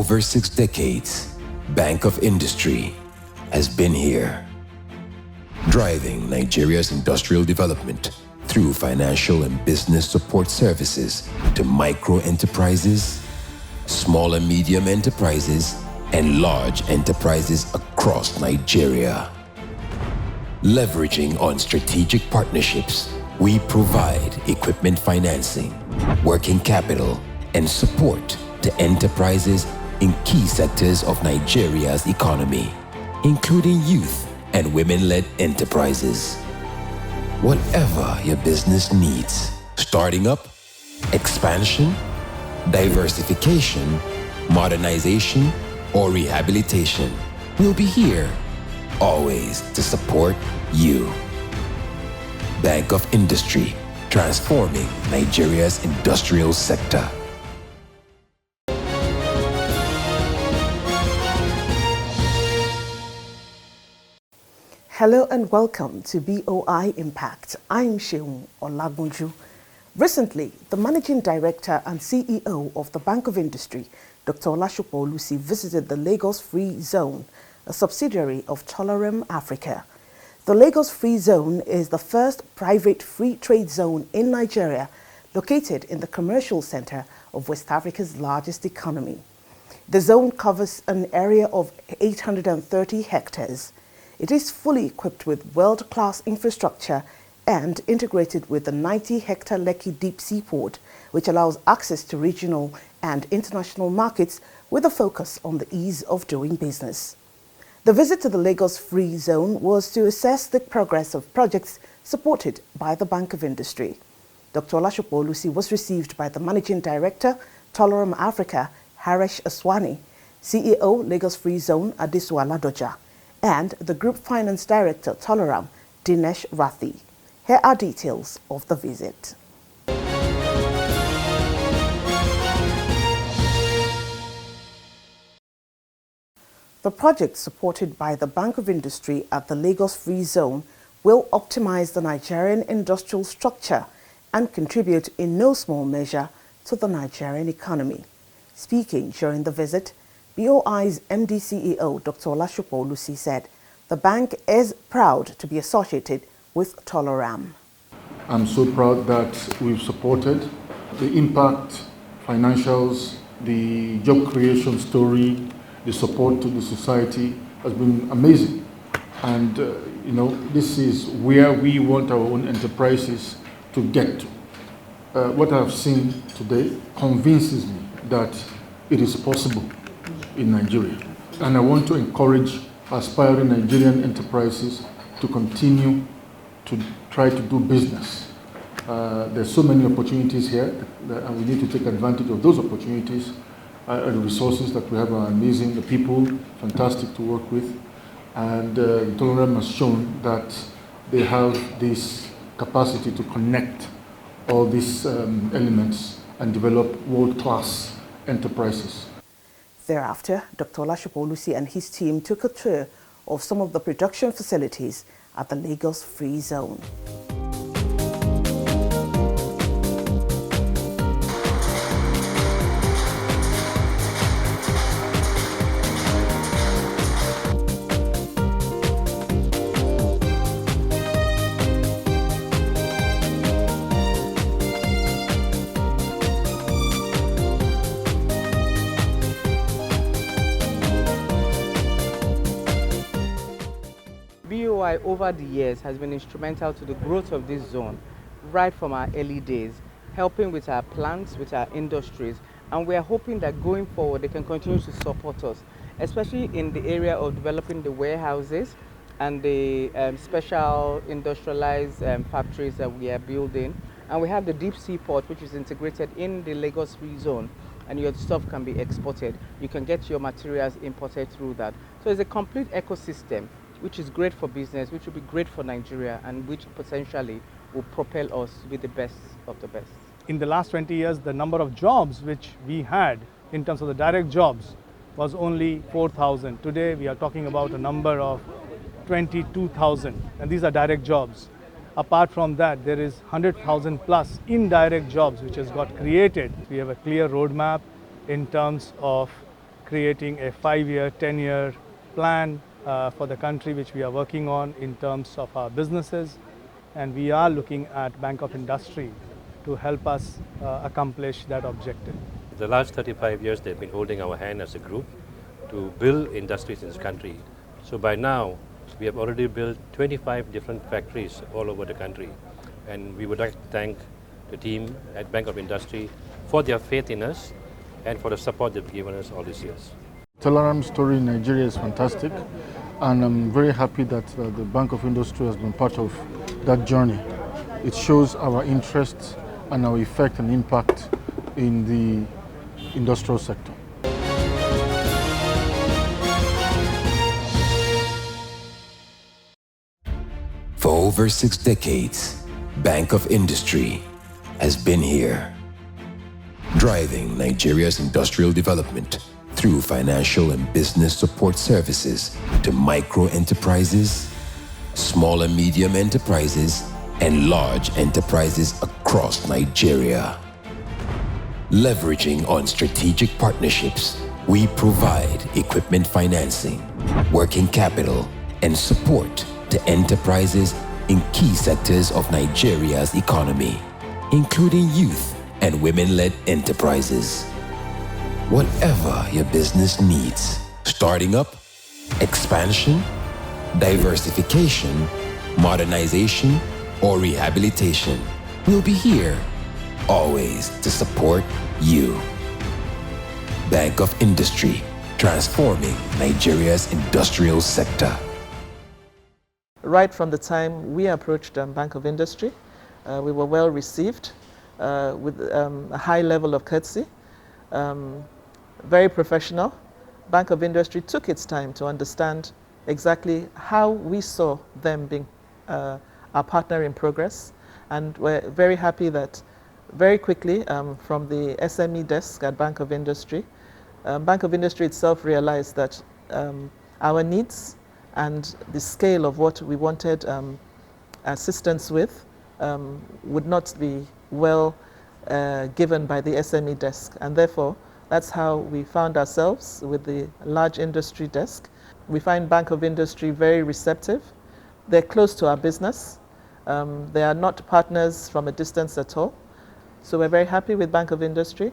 over 6 decades, Bank of Industry has been here, driving Nigeria's industrial development through financial and business support services to micro enterprises, small and medium enterprises, and large enterprises across Nigeria. Leveraging on strategic partnerships, we provide equipment financing, working capital, and support to enterprises in key sectors of Nigeria's economy, including youth and women-led enterprises. Whatever your business needs, starting up, expansion, diversification, modernization, or rehabilitation, we'll be here, always to support you. Bank of Industry, transforming Nigeria's industrial sector. Hello and welcome to BOIImpact. I'm Olagunju. Recently, the Managing Director and CEO of the Bank of Industry, Dr. Oluseun, visited the Lagos Free Zone, a subsidiary of Tolaram Africa. The Lagos Free Zone is the first private free trade zone in Nigeria, located in the commercial center of West Africa's largest economy. The zone covers an area of 830 hectares. It is fully equipped with world-class infrastructure and integrated with the 90-hectare Lekki Deep Sea Port, which allows access to regional and international markets with a focus on the ease of doing business. The visit to the Lagos Free Zone was to assess the progress of projects supported by the Bank of Industry. Dr. Oluseun was received by the Managing Director, Tolaram Africa, Haresh Aswani, CEO, Lagos Free Zone, Adesu Aladoja, and the Group Finance Director, Tolaram, Dinesh Rathi. Here are details of the visit. The project supported by the Bank of Industry at the Lagos Free Zone will optimize the Nigerian industrial structure and contribute in no small measure to the Nigerian economy. Speaking during the visit, BOI's MD CEO, Dr. Oluseun, said the bank is proud to be associated with Tolaram. I'm so proud that we've supported the impact, financials, the job creation story, the support to the society has been amazing. And, this is where we want our own enterprises to get to. What I've seen today convinces me that it is possible in Nigeria. And I want to encourage aspiring Nigerian enterprises to continue to try to do business. There's so many opportunities here, and we need to take advantage of those opportunities. The resources that we have are amazing, the people, fantastic to work with. And Tolaram has shown that they have this capacity to connect all these elements and develop world-class enterprises. Thereafter, Dr. Oluseun and his team took a tour of some of the production facilities at the Lagos Free Zone. BOI over the years has been instrumental to the growth of this zone right from our early days, helping with our plants, with our industries, and we are hoping that going forward they can continue to support us, especially in the area of developing the warehouses and the special industrialized factories that we are building. And we have the deep sea port, which is integrated in the Lagos Free Zone, and your stuff can be exported. You can get your materials imported through that. So it's a complete ecosystem, which is great for business, which will be great for Nigeria, and which potentially will propel us to be the best of the best. In the last 20 years, the number of jobs which we had in terms of the direct jobs was only 4,000. Today, we are talking about a number of 22,000, and these are direct jobs. Apart from that, there is 100,000 plus indirect jobs which has got created. We have a clear roadmap in terms of creating a 5-year, 10-year plan for the country, which we are working on in terms of our businesses. And we are looking at Bank of Industry to help us accomplish that objective. The last 35 years, they've been holding our hand as a group to build industries in this country. So by now, we have already built 25 different factories all over the country. And we would like to thank the team at Bank of Industry for their faith in us and for the support they've given us all these years. Tolaram's story in Nigeria is fantastic, and I'm very happy that the Bank of Industry has been part of that journey. It shows our interest and our effect and impact in the industrial sector. For over 6 decades, Bank of Industry has been here, driving Nigeria's industrial development through financial and business support services to micro enterprises, small and medium enterprises, and large enterprises across Nigeria. Leveraging on strategic partnerships, we provide equipment financing, working capital, and support to enterprises in key sectors of Nigeria's economy, including youth and women-led enterprises. Whatever your business needs, starting up, expansion, diversification, modernization, or rehabilitation, we'll be here, always to support you. Bank of Industry, transforming Nigeria's industrial sector. Right from the time we approached Bank of Industry, we were well received with a high level of courtesy, very professional. Bank of Industry took its time to understand exactly how we saw them being our partner in progress, and we're very happy that very quickly from the SME desk at Bank of Industry, Bank of Industry itself realized that our needs and the scale of what we wanted assistance with would not be well given by the SME desk, and therefore that's how we found ourselves with the large industry desk. We find Bank of Industry very receptive. They're close to our business. They are not partners from a distance at all. So we're very happy with Bank of Industry.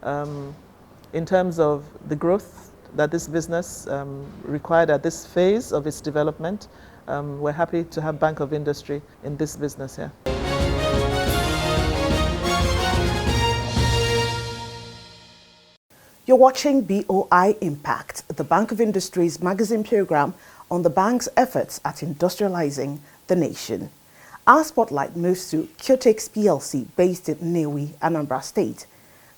In terms of the growth that this business required at this phase of its development, we're happy to have Bank of Industry in this business here. You're watching BOIImpact, the Bank of Industry's magazine program on the bank's efforts at industrializing the nation. Our spotlight moves to Cutix Plc, based in Nnewi, Anambra State.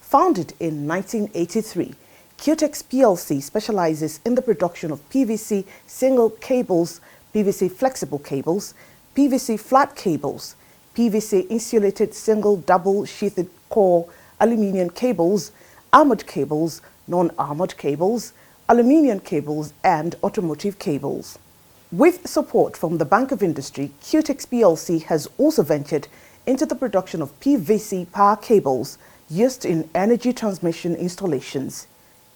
Founded in 1983, Cutix Plc specializes in the production of PVC single cables, PVC flexible cables, PVC flat cables, PVC insulated single double sheathed core aluminium cables, armored cables, non-armored cables, aluminium cables, and automotive cables. With support from the Bank of Industry, Cutix Plc has also ventured into the production of PVC power cables used in energy transmission installations.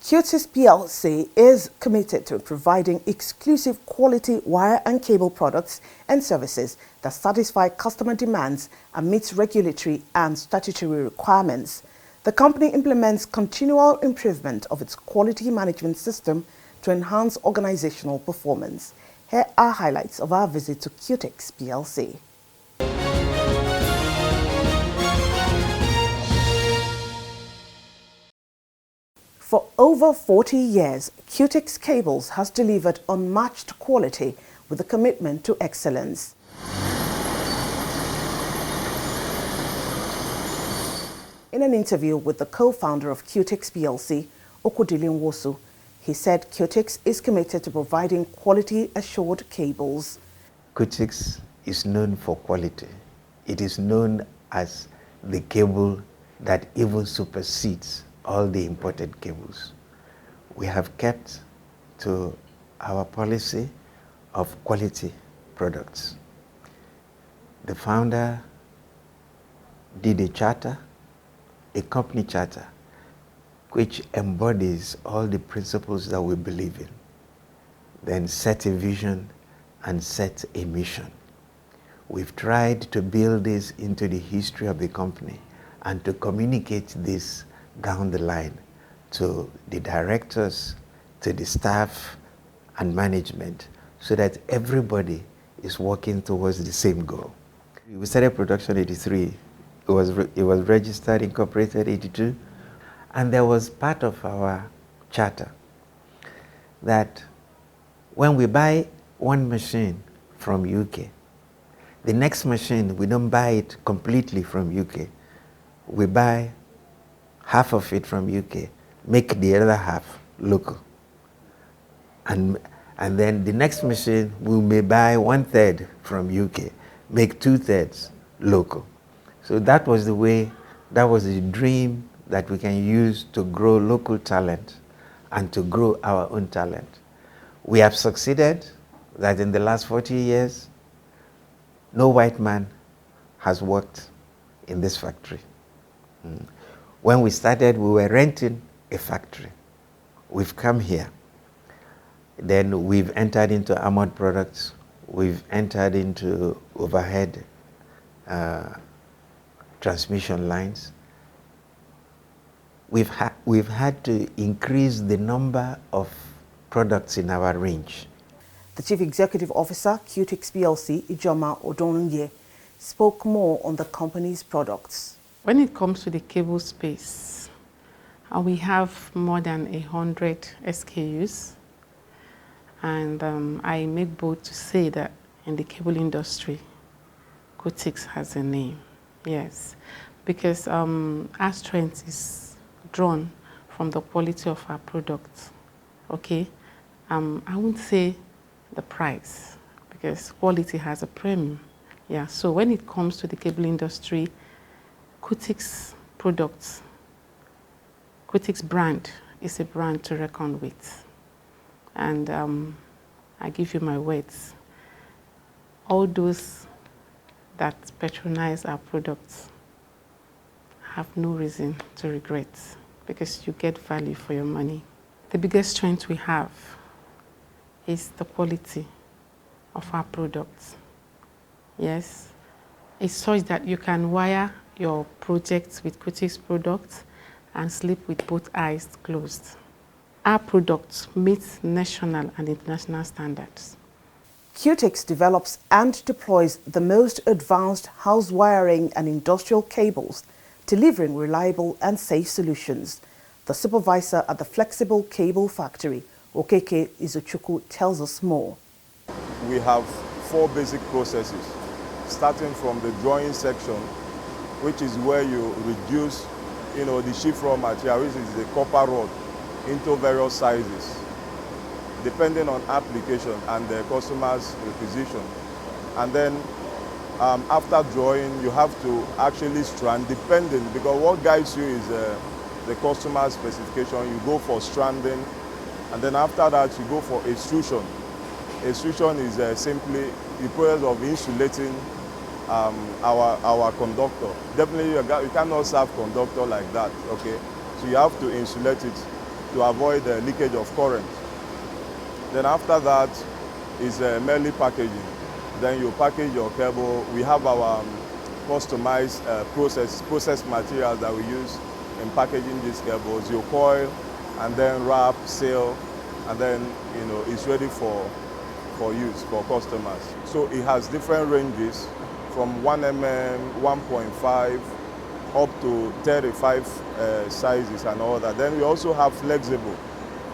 Cutix Plc is committed to providing exclusive quality wire and cable products and services that satisfy customer demands and meet regulatory and statutory requirements. The company implements continual improvement of its quality management system to enhance organizational performance. Here are highlights of our visit to Cutix Plc. For over 40 years, Cutix Cables has delivered unmatched quality with a commitment to excellence. In an interview with the co-founder of Cutix Plc, Oluseun, he said Cutix is committed to providing quality-assured cables. Cutix is known for quality. It is known as the cable that even supersedes all the imported cables. We have kept to our policy of quality products. The founder did a charter, a company charter, which embodies all the principles that we believe in. Then set a vision and set a mission. We've tried to build this into the history of the company and to communicate this down the line to the directors, to the staff and management, so that everybody is working towards the same goal. We started production 83. It was registered, incorporated 82. And there was part of our charter that when we buy one machine from UK, the next machine, we don't buy it completely from UK. We buy half of it from UK, make the other half local. And then the next machine, we may buy 1/3 from UK, make 2/3 local. So that was the way, that was the dream that we can use to grow local talent and to grow our own talent. We have succeeded that in the last 40 years, no white man has worked in this factory. When we started, we were renting a factory. We've come here. Then we've entered into armored products. We've entered into overhead transmission lines. We've had to increase the number of products in our range. The Chief Executive Officer, Cutix Plc, Ijoma Odonye, spoke more on the company's products. When it comes to the cable space, we have more than 100 SKUs, and I make bold to say that in the cable industry, Cutix has a name, yes, because our strength is drawn from the quality of our products, okay? I won't say the price, because quality has a premium, yeah. So when it comes to the cable industry, Cutix products, Cutix brand is a brand to reckon with. And I give you my words. All those that patronize our products have no reason to regret, because you get value for your money. The biggest strength we have is the quality of our products. Yes, it's such that you can wire your projects with Cutix products and sleep with both eyes closed. Our products meet national and international standards. Cutix develops and deploys the most advanced house wiring and industrial cables, delivering reliable and safe solutions. The supervisor at the Flexible Cable Factory, Okeke Izuchukwu, tells us more. We have 4 basic processes, starting from the drawing section, which is where you reduce, the sheet raw material, which is the copper rod, into various sizes, depending on application and the customer's requisition. And then after drawing, you have to actually strand, depending, because what guides you is the customer's specification. You go for stranding, and then after that, you go for extrusion. Extrusion is simply the process of insulating our conductor. Definitely, you cannot serve conductor like that, okay? So you have to insulate it to avoid the leakage of current. Then after that is merely packaging. Then you package your cable. We have our customized process materials that we use in packaging these cables. You coil and then wrap, seal, and then it's ready for use for customers. So it has different ranges from 1 mm, 1.5 up to 35 sizes and all that. Then we also have flexible,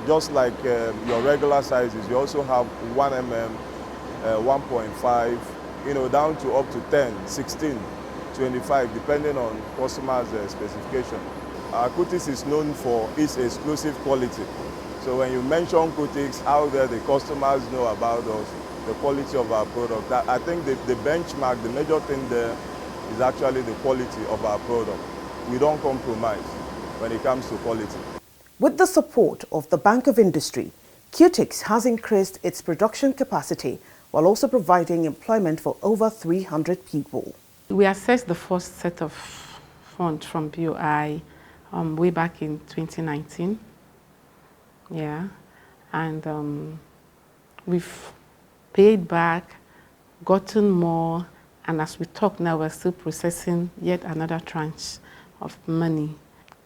just like your regular sizes. You also have 1 mm, 1.5, down to up to 10, 16, 25, depending on customers' specification. Cutix is known for its exclusive quality. So when you mention Cutix, out there the customers know about us, the quality of our product. I think the benchmark, the major thing there is actually the quality of our product. We don't compromise when it comes to quality. With the support of the Bank of Industry, Cutix has increased its production capacity while also providing employment for over 300 people. We assessed the first set of funds from BOI way back in 2019. Yeah, and we've paid back, gotten more, and as we talk now, we're still processing yet another tranche of money.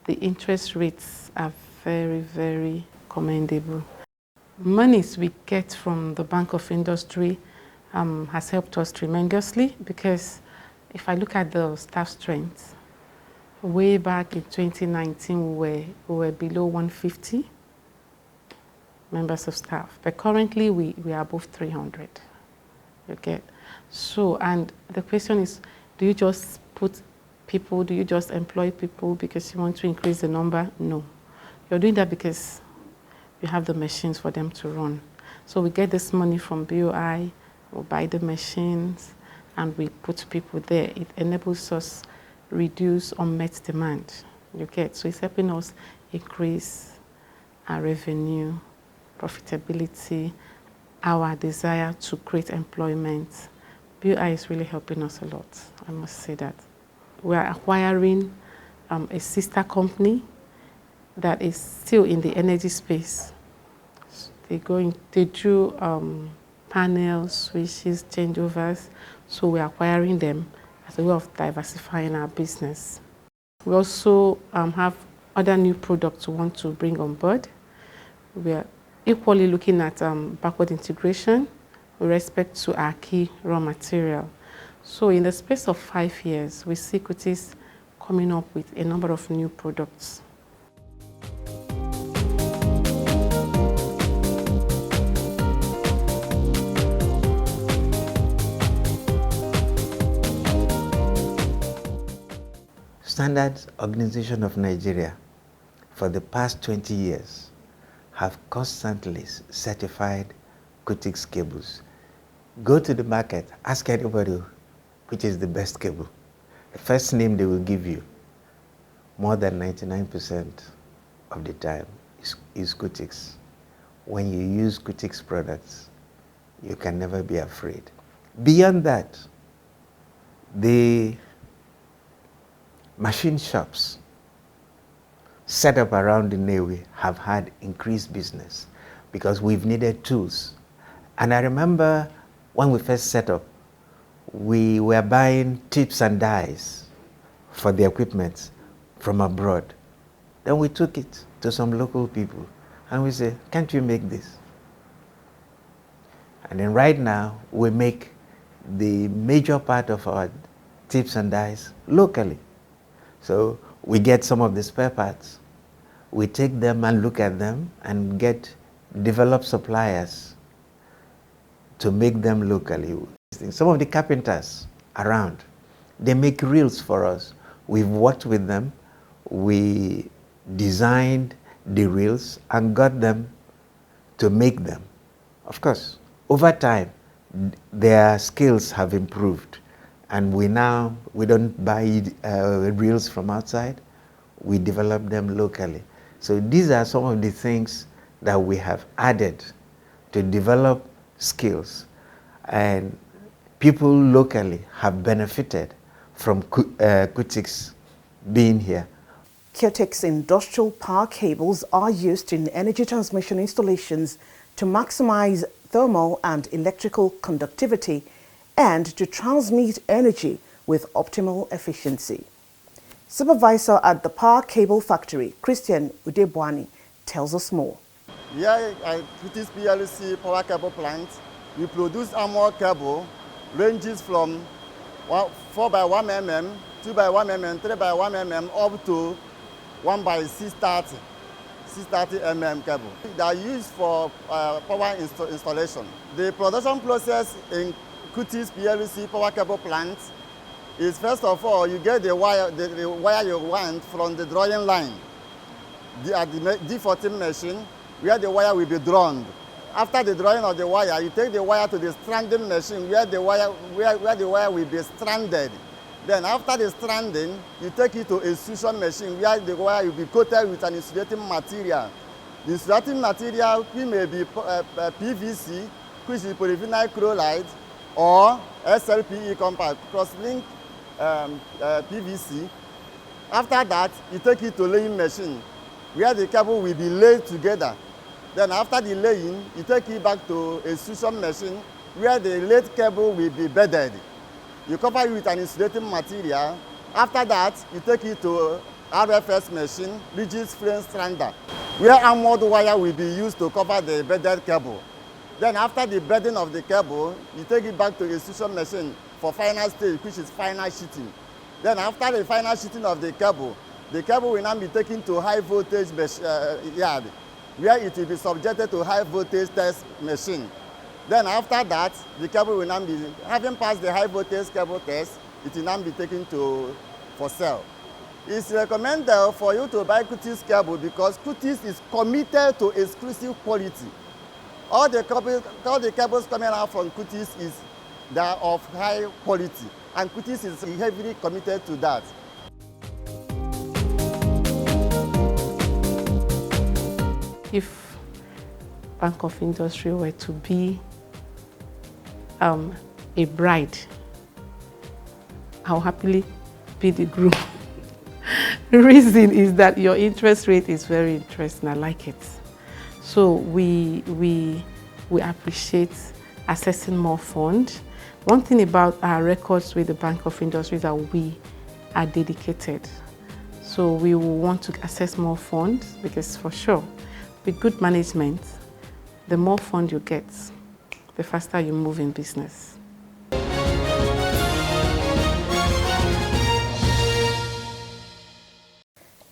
The interest rates are very, very commendable. Monies we get from the Bank of Industry has helped us tremendously, because if I look at the staff strength, way back in 2019 we were below 150 members of staff, but currently we are above 300. Okay, so, and the question is, do you just put people, do you just employ people because you want to increase the number? No, you're doing that because you have the machines for them to run. So we get this money from BOI, we buy the machines, and we put people there. It enables us reduce unmet demand. You get, so it's helping us increase our revenue, profitability, our desire to create employment. BOI is really helping us a lot, I must say that. We are acquiring a sister company that is still in the energy space. They do panels, switches, changeovers, so we're acquiring them as a way of diversifying our business. We also have other new products we want to bring on board. We are equally looking at backward integration with respect to our key raw material. So in the space of 5 years, we see Cutix coming up with a number of new products. Standards Organization of Nigeria, for the past 20 years, have constantly certified Cutix cables. Go to the market, ask anybody which is the best cable. The first name they will give you, more than 99% of the time, is Cutix. When you use Cutix products, you can never be afraid. Beyond that, the machine shops set up around the Nnewi have had increased business because we've needed tools. And I remember when we first set up, we were buying tips and dies for the equipment from abroad. Then we took it to some local people and we said, can't you make this? And then right now, we make the major part of our tips and dies locally. So we get some of the spare parts, we take them and look at them and develop suppliers to make them locally. Some of the carpenters around, they make reels for us. We've worked with them, we designed the reels and got them to make them. Of course, over time, their skills have improved. And we don't buy reels from outside, we develop them locally. So these are some of the things that we have added to develop skills. And people locally have benefited from Cutix being here. Cutix industrial power cables are used in energy transmission installations to maximize thermal and electrical conductivity and to transmit energy with optimal efficiency. Supervisor at the Power Cable Factory, Christian Udebwani, tells us more. Here at Cutix Plc Power Cable Plant, we produce armor cable, ranges from 4 by 1 mm, 2 by 1 mm, 3 by 1 mm, up to 1 by 630 mm cable. They are used for power installation. The production process in Cutix Plc Power Cable Plant is, first of all, you get the wire you want from the drawing line at the D14 machine, where the wire will be drawn. After the drawing of the wire, you take the wire to the stranding machine where the wire will be stranded. Then after the stranding, you take it to a extrusion machine where the wire will be coated with an insulating material. The insulating material may be PVC, which is polyvinyl chloride, or SLPE compound, cross-linked PVC, After that, you take it to laying machine, where the cable will be laid together. Then after the laying, you take it back to a extrusion machine, where the laid cable will be bedded. You cover it with an insulating material. After that, you take it to RFS machine, rigid frame strander, where armored wire will be used to cover the bedded cable. Then after the bedding of the cable, you take it back to a extrusion machine for final stage, which is final sheeting. Then after the final sheeting of the cable will now be taken to high voltage yard, where it will be subjected to high voltage test machine. Then after that, the cable will now be, having passed the high voltage cable test, it will now be taken for sale. It's recommended for you to buy Cutix cable because Cutix is committed to exclusive quality. All the cables coming out from Cutix they are of high quality, and Cutix is heavily committed to that. If Bank of Industry were to be a bride, I'll happily be the groom. The reason is that your interest rate is very interesting. I like it. So we appreciate accessing more funds. One thing about our records with the Bank of Industry is that we are dedicated. So we will want to access more funds because for sure, with good management, the more fund you get, the faster you move in business.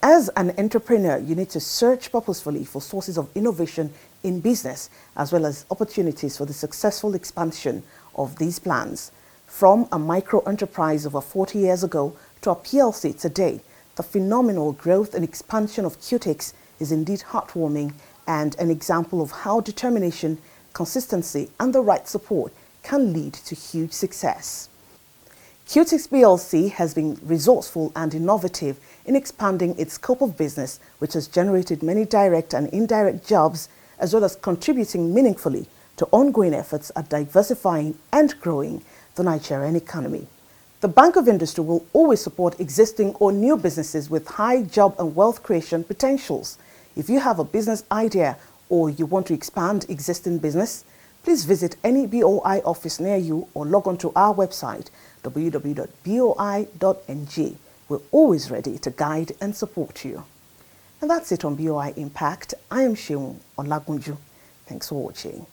As an entrepreneur, you need to search purposefully for sources of innovation in business, as well as opportunities for the successful expansion of these plans. From a micro enterprise over 40 years ago to a PLC today, the phenomenal growth and expansion of Cutix is indeed heartwarming and an example of how determination, consistency, and the right support can lead to huge success. Cutix Plc has been resourceful and innovative in expanding its scope of business, which has generated many direct and indirect jobs, as well as contributing meaningfully to ongoing efforts at diversifying and growing the Nigerian economy. The Bank of Industry will always support existing or new businesses with high job and wealth creation potentials. If you have a business idea or you want to expand existing business, please visit any BOI office near you or log on to our website, www.boi.ng. We're always ready to guide and support you. And that's it on BOI Impact. I am Olagunju. Thanks for watching.